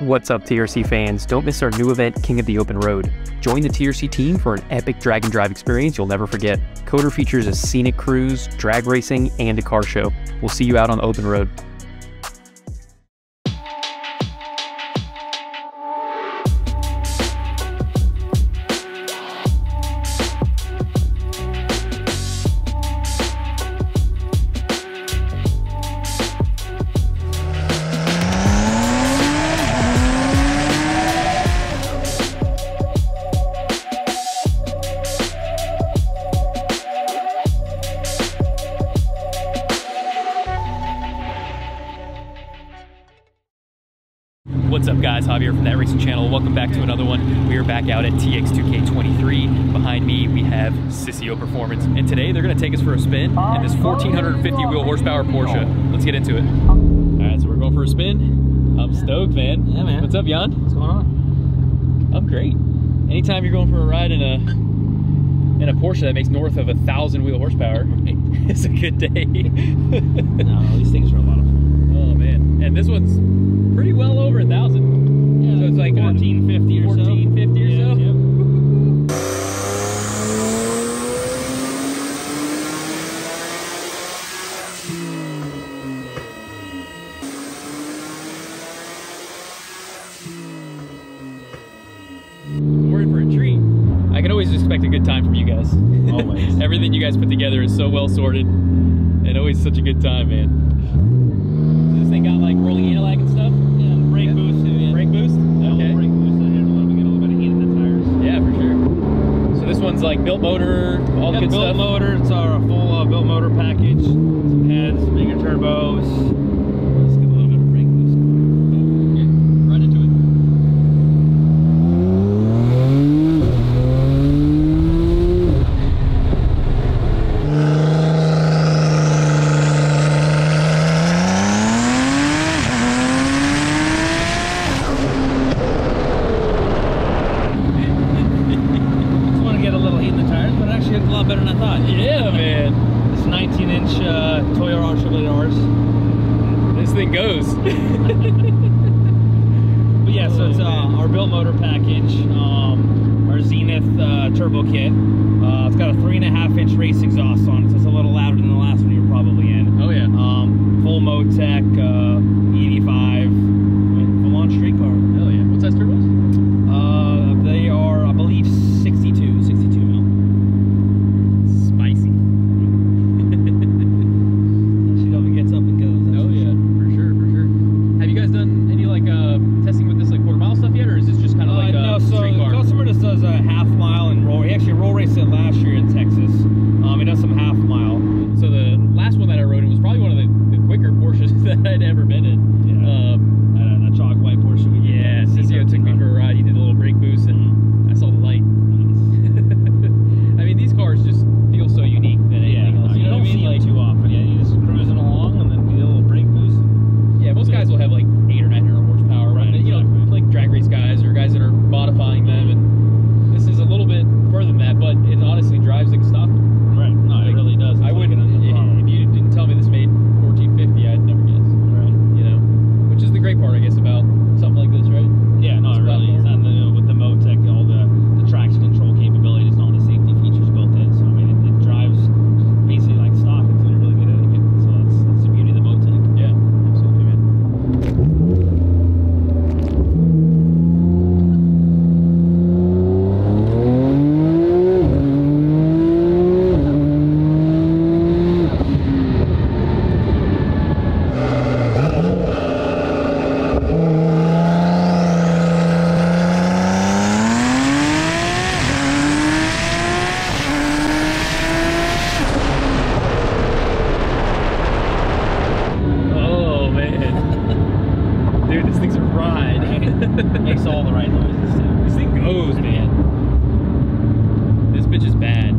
What's up, TRC fans? Don't miss our new event, King of the Open Road. Join the TRC team for an epic drag and drive experience you'll never forget. Coder features a scenic cruise, drag racing, and a car show. We'll see you out on the open road. What's up, guys? Javier from That Racing Channel. Welcome back to another one. We are back out at TX2K23. Behind me, we have Sissio Performance. And today, they're going to take us for a spin in this 1450 wheel horsepower Porsche. Let's get into it. All right, so we're going for a spin. I'm stoked, man. Yeah, man. What's up, Jan? What's going on? I'm great. Anytime you're going for a ride in a Porsche that makes north of 1,000 wheel horsepower, it's a good day. No, these things are a lot of fun. Oh, man. And this one's pretty well over 1,000. Yeah, So it's like 1450 or so. 1450 or so. Yep. We're in for a treat. I can always expect a good time from you guys. Always. Everything you guys put together is so well sorted, and always such a good time, man. Does this thing got like rolling anti-lag and stuff? Yeah, brake boost too. Yeah. Brake boost? Okay. Brake boost. We get a little bit of heat in the tires. Yeah, for sure. So this one's like built motor, all the good built stuff. motor. It's our full built motor package. Some heads, bigger turbos. Let's get a little bit of brake boost going. Yeah, right into it. Just want to get a little heat in the tires, but it actually looks a lot better than I thought. Yeah, man. This 19-inch Toyota R8Rs. This thing goes. But yeah, so it's our built motor package, our Zenith turbo kit. It's got a 3.5-inch race exhaust on it, so it's a little louder than the last one you were probably in. Oh, yeah. Full Motec, 85, full-on street car. Hell yeah. What size turbos? They are, I believe, 62 mil. Spicy. She gets up and goes. That's Oh for yeah, sure. for sure. Have you guys done any like testing with this like quarter mile stuff yet, or is this just kind of like No, a so street the car? customer just does a half mile and roll. He actually roll raced it last year in Texas. He does some half mile. So the last one that I rode in was probably one of the quicker Porsches that I'd ever been in. Yeah. That chalk white Porsche we did. Yeah, Sissio took me for a ride. He did a little brake boost, and I saw the light. I mean, these cars just feel so unique than anything else. You You know don't what I mean? see Like, them too often. Yeah, you just cruising along and then get a little brake boost. yeah, most guys will have like 800 or 900 horsepower, Right, but, you know, exactly. like drag race guys or guys that are modifying them, and this is a little bit further than that, but it honestly drives like a stock. Right. No, it really does. I wouldn't, if you didn't tell me this made 1450, I'd never guess. Right. You know, which is the great part, I guess, about something like this, right? Yeah, no, it really is. And with the Motec, all the traction control capabilities and all the safety features built in. So I mean, it drives basically like stock until you're really good at it. So that's the beauty of the Motec. Yeah, absolutely, man. Oh man, dude, this thing's a ride. Makes all the right noises too. This thing goes, man. This bitch is bad.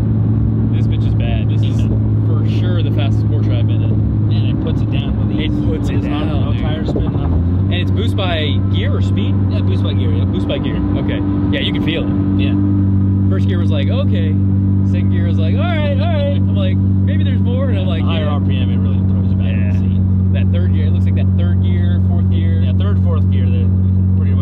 This bitch is bad. This is for sure the fastest Porsche I've been in. And it puts it down with ease. It puts it down, No dude. tire spin, nothing. And it's boost by gear or speed? Yeah, boost by gear. Yeah, Boost by gear. Okay. Yeah, you can feel it. Yeah. First gear was like, okay. Second gear was like, all right. I'm like, maybe there's more. And I'm like, higher yeah. RPM, it really throws you back in the seat. That third gear, it looks like that third gear, fourth gear. Yeah, third, fourth gear, you can pretty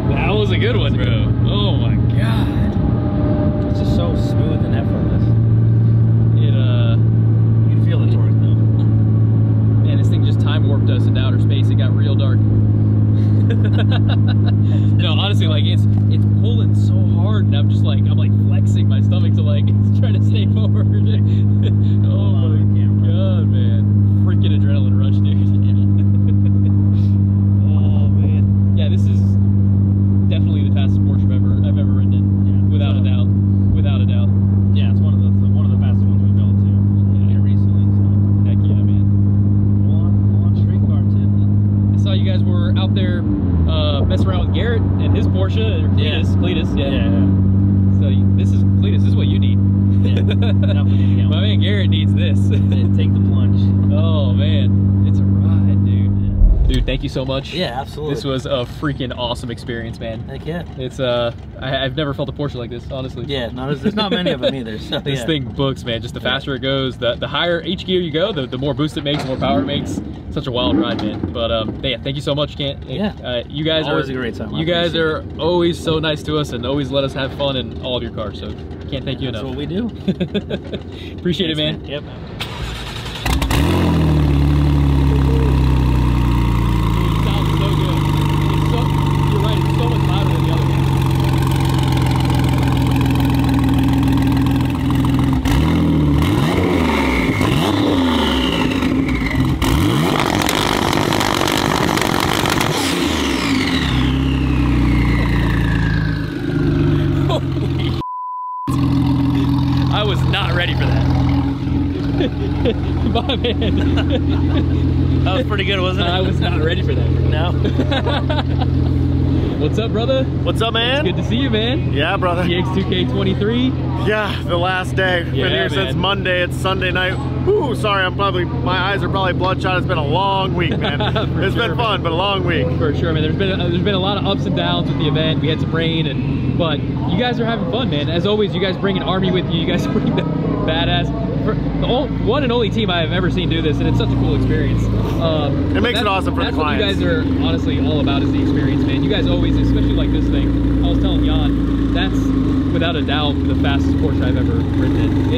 going. That was a good one, bro. Oh my god. It's just so smooth and effortless. It You can feel the torque though. man, this thing just time warped us into outer space. It got real dark. No, honestly, like it's pulling so hard, and I'm like flexing my stomach to like try to stay forward. Oh my god, man! Freaking adrenaline rush, dude. Oh man, yeah, this is definitely the fastest Porsche I've ever ridden in, without a doubt, without a doubt. Yeah, it's one of the fastest ones we built too. Here recently. So. Heck yeah, man! Full on street car too. I saw you guys were out there messing around with Garrett and his Porsche. Cletus, yeah. So this is what you need. Yeah, definitely need to get one. My man Garrett needs this. Take the plunge. Oh man, it's a ride, dude. Dude, thank you so much. Yeah, absolutely. This was a freaking awesome experience, man. Heck yeah. It's I've never felt a Porsche like this, honestly. Yeah, there's not many of them either. So This thing books, man. Just the faster it goes, the higher each gear you go, the more boost it makes, the more power it makes. Such a wild ride, man. But yeah, thank you so much, Kent. You guys always a great time. You guys are always so nice to us and always let us have fun in all of your cars. So can't thank you enough. That's what we do. Appreciate it, man. Yep. I was not ready for that. My man. That was pretty good, wasn't it? I was not ready for that. No. What's up, brother? What's up, man? It's good to see you, man. Yeah, brother. TX2K23. Yeah, the last day. Been Yeah, here since man. Monday. It's Sunday night. Whew, sorry, my eyes are probably bloodshot. It's been a long week, man. It's been fun, but a long week. For sure, man. There's been a lot of ups and downs with the event. We had some rain, but you guys are having fun, man. As always, you guys bring an army with you. You guys bring the badass. The one and only team I have ever seen do this, and it's such a cool experience. It makes it awesome for the clients. That's what you guys are honestly all about, is the experience, man. You guys always, especially like this thing. I was telling Jan, that's without a doubt the fastest Porsche I've ever ridden in.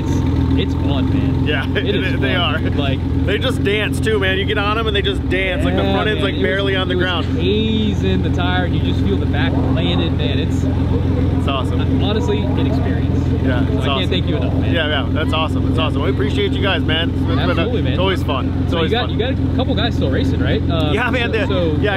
It's fun, man. Yeah, they are. Like, they just dance too, man. You get on them and they just dance. Like the front end's like barely on the ground. Hazing the tire, and you just feel the back landed, man. It's awesome. Honestly, an experience. Yeah, it's I can't thank you enough, man. Yeah, that's awesome. It's awesome. We appreciate you guys, man. Absolutely, man. It's always fun. It's always fun. You got a couple guys still racing, right? Yeah, man.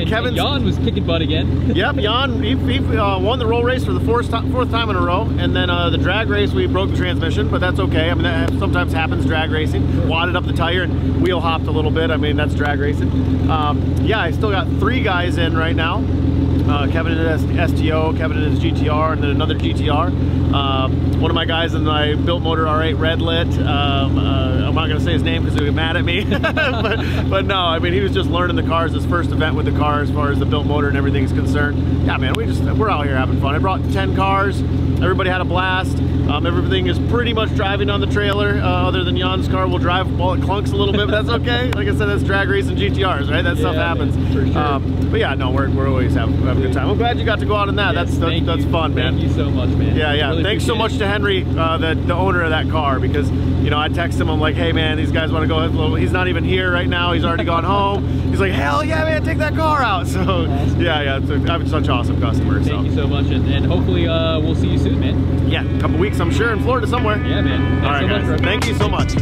Kevin. Jan was kicking butt again. Yep, Jan. He won the roll race for the fourth time in a row, and then the drag race we broke the transmission, but that's okay. I mean, that sometimes happens. Drag racing, wadded up the tire and wheel hopped a little bit. I mean, that's drag racing. Yeah, I still got 3 guys in right now. Kevin in his STO, Kevin in his GTR, and then another GTR. One of my guys in my built motor R8 red lit. I'm not gonna say his name because he'll get mad at me. but no, I mean, he was just learning the cars, his first event with the car as far as the built motor and everything is concerned. Yeah, man, we're out here having fun. I brought 10 cars. Everybody had a blast. Everything is pretty much driving on the trailer, other than Jan's car will drive while it clunks a little bit, but that's okay. Like I said, that's drag racing GTRs, right? That stuff happens. Man, for sure. But yeah, no, we're always having a good time. I'm glad you got to go out on that. Yes, that's fun, man. Thank you so much, man. Yeah. Really Thanks so much to Henry, the owner of that car, because I text him. I'm like, hey man, these guys want to go. Well, he's not even here right now. He's already gone home. He's like, hell yeah, man, take that car out. So awesome. Yeah. I'm such an awesome customer. Thank you so much, and hopefully we'll see you soon, man. Yeah, a couple weeks, I'm sure, in Florida somewhere. Yeah, man. All right, guys. Thank you so much.